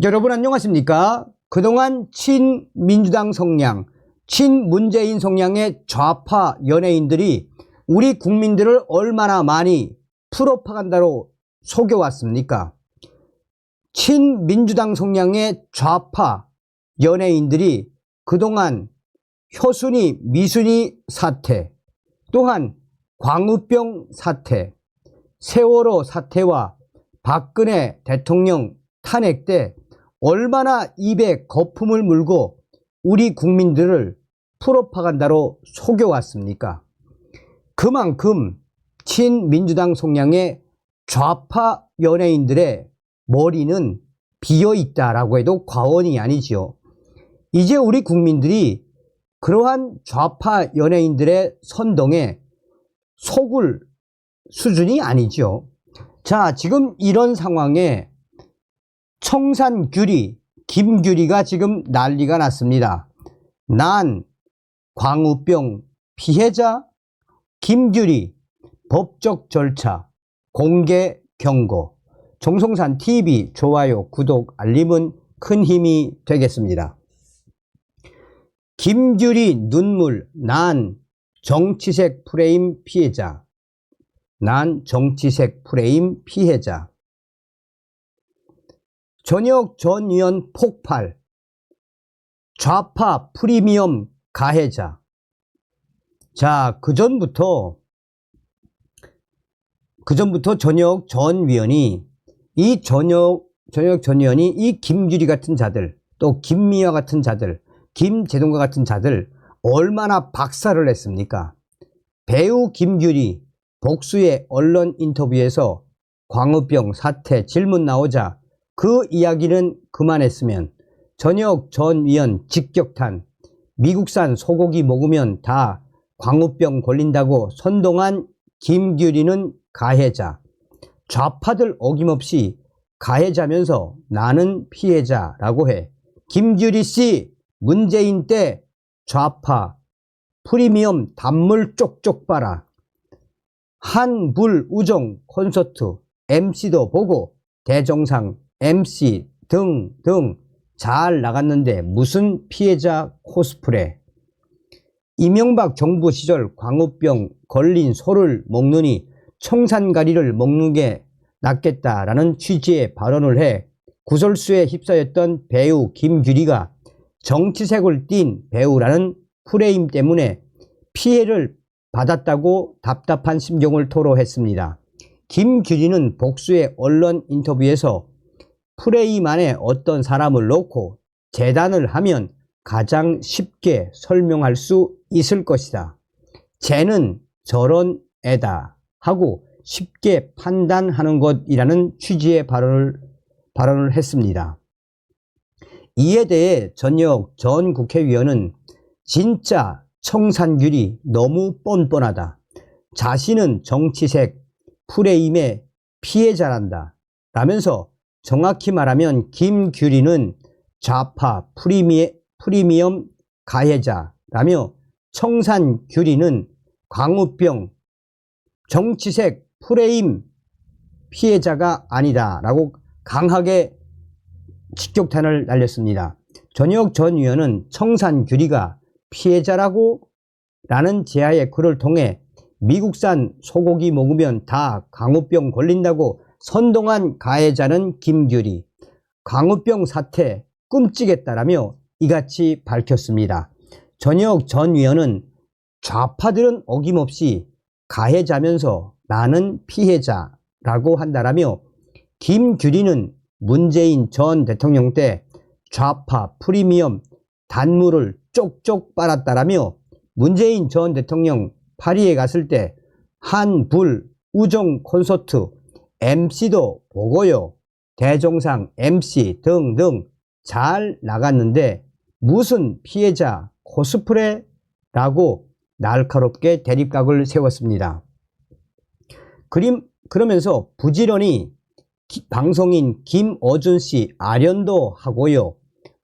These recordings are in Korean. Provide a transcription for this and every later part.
여러분 안녕하십니까? 그동안 친민주당 성향, 친문재인 성향의 좌파 연예인들이 우리 국민들을 얼마나 많이 프로파간다로 속여왔습니까? 친민주당 성향의 좌파 연예인들이 그동안 효순이, 미순이 사태, 또한 광우병 사태, 세월호 사태와 박근혜 대통령 탄핵 때 얼마나 입에 거품을 물고 우리 국민들을 프로파간다로 속여왔습니까? 그만큼 친민주당 성향의 좌파 연예인들의 머리는 비어있다라고 해도 과언이 아니지요. 이제 우리 국민들이 그러한 좌파 연예인들의 선동에 속을 수준이 아니죠. 자, 지금 이런 상황에 청산규리, 김규리가 지금 난리가 났습니다. 난 광우병 피해자, 김규리 법적 절차, 공개 경고. 정성산 TV 좋아요, 구독, 알림은 큰 힘이 되겠습니다. 김규리 눈물, 난 정치색 프레임 피해자. 난 정치색 프레임 피해자. 전역 전 의원 폭발, 좌파 프리미엄 가해자. 자, 그전부터 전역 전 의원이 전역 전 의원이 이 김규리 같은 자들, 또 김미화 같은 자들, 김제동과 같은 자들 얼마나 박살을 냈습니까? 배우 김규리 복수의 언론 인터뷰에서 광우병 사태 질문 나오자 그 이야기는 그만했으면 전역 전 의원 직격탄, 미국산 소고기 먹으면 다 광우병 걸린다고 선동한 김규리는 가해자, 좌파들 어김없이 가해자면서 나는 피해자라고 해. 김규리 씨 문재인 때 좌파 프리미엄 단물 쪽쪽 빨아. 한불 우정 콘서트 MC도 보고 대정상 MC 등등 잘 나갔는데 무슨 피해자 코스프레. 이명박 정부 시절 광우병 걸린 소를 먹느니 청산가리를 먹는 게 낫겠다라는 취지의 발언을 해 구설수에 휩싸였던 배우 김규리가 정치색을 띤 배우라는 프레임 때문에 피해를 받았다고 답답한 심경을 토로했습니다. 김규리는 복수의 언론 인터뷰에서 프레임 안에 어떤 사람을 놓고 재단을 하면 가장 쉽게 설명할 수 있을 것이다. 쟤는 저런 애다 하고 쉽게 판단하는 것이라는 취지의 발언을 했습니다. 이에 대해 전역 전 국회의원은 진짜 청산규리 너무 뻔뻔하다. 자신은 정치색 프레임의 피해자란다 라면서 정확히 말하면 김규리는 좌파 프리미엄 가해자라며 청산규리는 광우병 정치색 프레임 피해자가 아니다 라고 강하게 직격탄을 날렸습니다. 전역 전 의원은 청산규리가 피해자라고 라는 제아의 글을 통해 미국산 소고기 먹으면 다 광우병 걸린다고 선동한 가해자는 김규리, 광우병 사태 끔찍했다라며 이같이 밝혔습니다. 전역 전 의원은 좌파들은 어김없이 가해자면서 나는 피해자라고 한다라며 김규리는 문재인 전 대통령 때 좌파 프리미엄 단물을 쪽쪽 빨았다라며 문재인 전 대통령 파리에 갔을 때 한불 우정 콘서트 MC도 보고요. 대종상 MC 등등 잘 나갔는데 무슨 피해자 코스프레라고 날카롭게 대립각을 세웠습니다. 그러면서 부지런히 방송인 김어준 씨 아련도 하고요.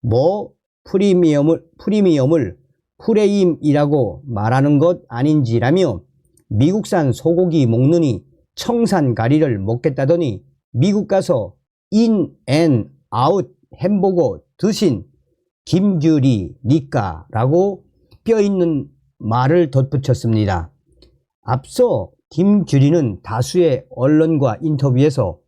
뭐 프리미엄을 프레임이라고 말하는 것 아닌지라며 미국산 소고기 먹느니 청산가리를 먹겠다더니 미국 가서 인 앤 아웃 햄버거 드신 김규리니까 라고 뼈있는 말을 덧붙였습니다. 앞서 김규리는 다수의 언론과 인터뷰에서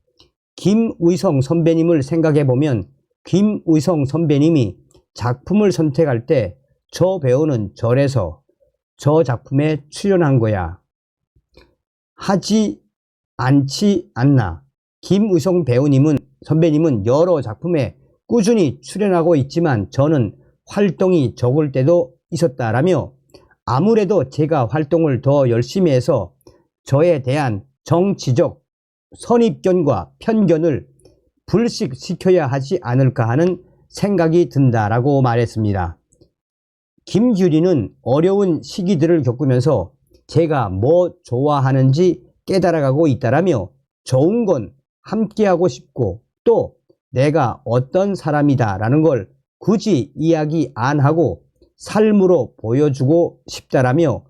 김의성 선배님을 생각해보면 김의성 선배님이 작품을 선택할 때 저 배우는 저래서 저 작품에 출연한 거야 하지 않지 않나. 김의성 선배님은 여러 작품에 꾸준히 출연하고 있지만 저는 활동이 적을 때도 있었다라며 아무래도 제가 활동을 더 열심히 해서 저에 대한 정치적 선입견과 편견을 불식시켜야 하지 않을까 하는 생각이 든다라고 말했습니다. 김규리는 어려운 시기들을 겪으면서 제가 뭐 좋아하는지 깨달아가고 있다라며 좋은 건 함께하고 싶고 또 내가 어떤 사람이다 라는 걸 굳이 이야기 안 하고 삶으로 보여주고 싶다라며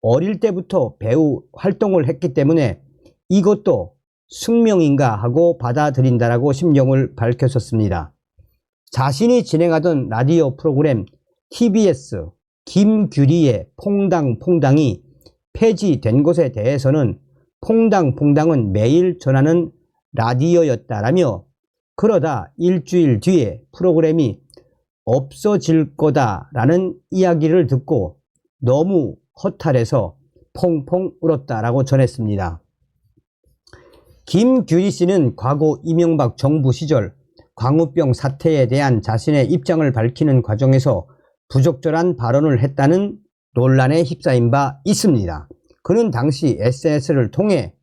어릴 때부터 배우 활동을 했기 때문에 이것도 숙명인가 하고 받아들인다라고 심경을 밝혔었습니다. 자신이 진행하던 라디오 프로그램 TBS 김규리의 퐁당퐁당이 폐지된 것에 대해서는 퐁당퐁당은 매일 전하는 라디오였다라며 그러다 일주일 뒤에 프로그램이 없어질 거다라는 이야기를 듣고 너무 허탈해서 펑펑 울었다라고 전했습니다. 김규리 씨는 과거 이명박 정부 시절 광우병 사태에 대한 자신의 입장을 밝히는 과정에서 부적절한 발언을 했다는 논란에 휩싸인 바 있습니다. 그는 당시 SNS를 통해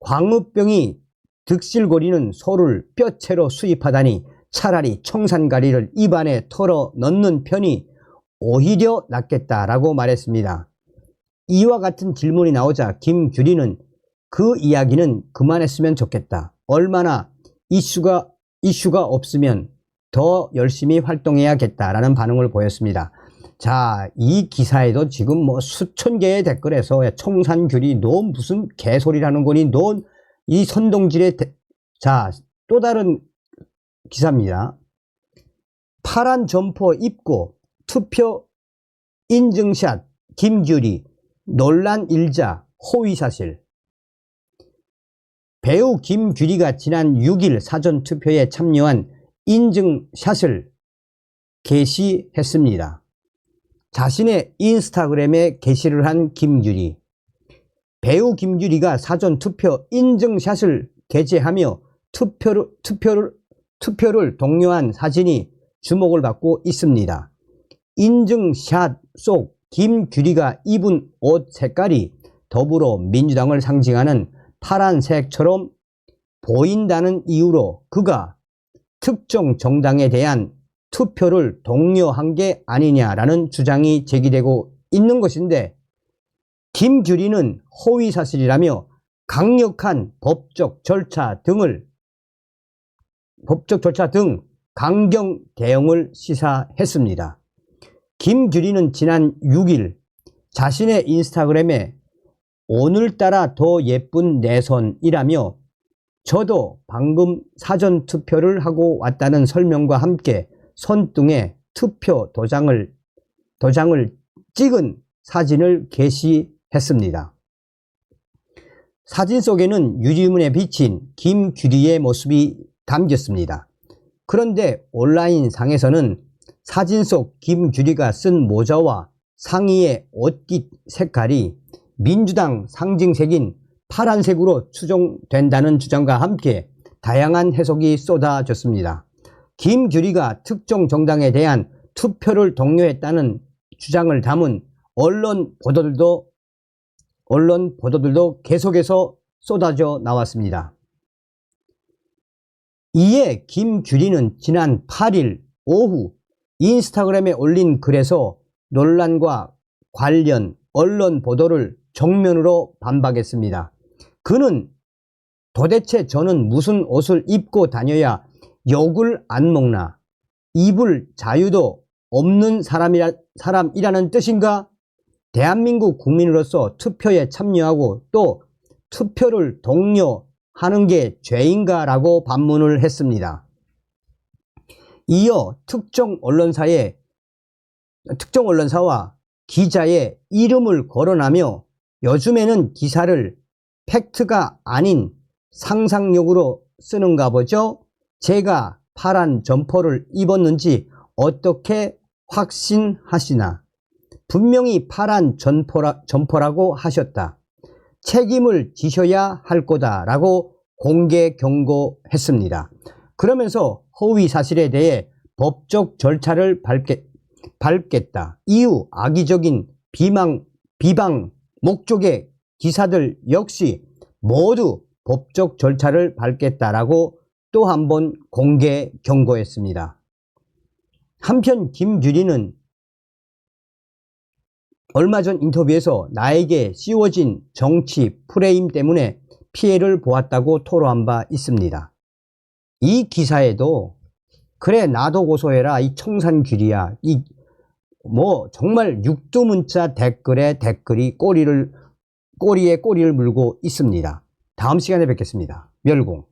광우병이 득실거리는 소를 뼈채로 수입하다니 차라리 청산가리를 입안에 털어 넣는 편이 오히려 낫겠다라고 말했습니다. 이와 같은 질문이 나오자 김규리는 그 이야기는 그만했으면 좋겠다. 얼마나 이슈가 없으면 더 열심히 활동해야겠다라는 반응을 보였습니다. 자, 이 기사에도 지금 뭐 수천 개의 댓글에서 청산규리 너 무슨 개소리라는 거니 너 이 선동질의 자, 또 다른 기사입니다. 파란 점퍼 입고 투표 인증샷 김규리 논란 일자 허위사실. 배우 김규리가 지난 6일 사전투표에 참여한 인증샷을 게시했습니다. 자신의 인스타그램에 게시를 한 김규리. 배우 김규리가 사전투표 인증샷을 게재하며 투표를 독려한 사진이 주목을 받고 있습니다. 인증샷 속 김규리가 입은 옷 색깔이 더불어민주당을 상징하는 파란색처럼 보인다는 이유로 그가 특정 정당에 대한 투표를 독려한 게 아니냐라는 주장이 제기되고 있는 것인데 김규리는 허위사실이라며 강력한 법적 절차 등 강경 대응을 시사했습니다. 김규리는 지난 6일 자신의 인스타그램에 오늘따라 더 예쁜 내 손이라며 저도 방금 사전투표를 하고 왔다는 설명과 함께 손등에 투표 도장을 찍은 사진을 게시했습니다. 사진 속에는 유리문에 비친 김규리의 모습이 담겼습니다. 그런데 온라인 상에서는 사진 속 김규리가 쓴 모자와 상의의 옷깃 색깔이 민주당 상징색인 파란색으로 추정된다는 주장과 함께 다양한 해석이 쏟아졌습니다. 김규리가 특정 정당에 대한 투표를 독려했다는 주장을 담은 언론 보도들도 계속해서 쏟아져 나왔습니다. 이에 김규리는 지난 8일 오후 인스타그램에 올린 글에서 논란과 관련 언론 보도를 정면으로 반박했습니다. 그는 도대체 저는 무슨 옷을 입고 다녀야 욕을 안 먹나? 입을 자유도 없는 사람이라는 뜻인가? 대한민국 국민으로서 투표에 참여하고 또 투표를 독려하는 게 죄인가? 라고 반문을 했습니다. 이어 특정 언론사와 기자의 이름을 거론하며 요즘에는 기사를 팩트가 아닌 상상력으로 쓰는가 보죠. 제가 파란 점퍼를 입었는지 어떻게 확신하시나? 분명히 파란 점퍼라고 하셨다. 책임을 지셔야 할 거다라고 공개 경고했습니다. 그러면서 허위 사실에 대해 법적 절차를 밟겠다. 이후 악의적인 비방 목적의 기사들 역시 모두 법적 절차를 밟겠다라고 또 한 번 공개 경고했습니다. 한편 김규리는 얼마 전 인터뷰에서 나에게 씌워진 정치 프레임 때문에 피해를 보았다고 토로한 바 있습니다. 이 기사에도 그래 나도 고소해라 이 청산규리야 이 뭐 정말 육두문자 댓글에 댓글이 꼬리에 꼬리를 물고 있습니다. 다음 시간에 뵙겠습니다. 멸공.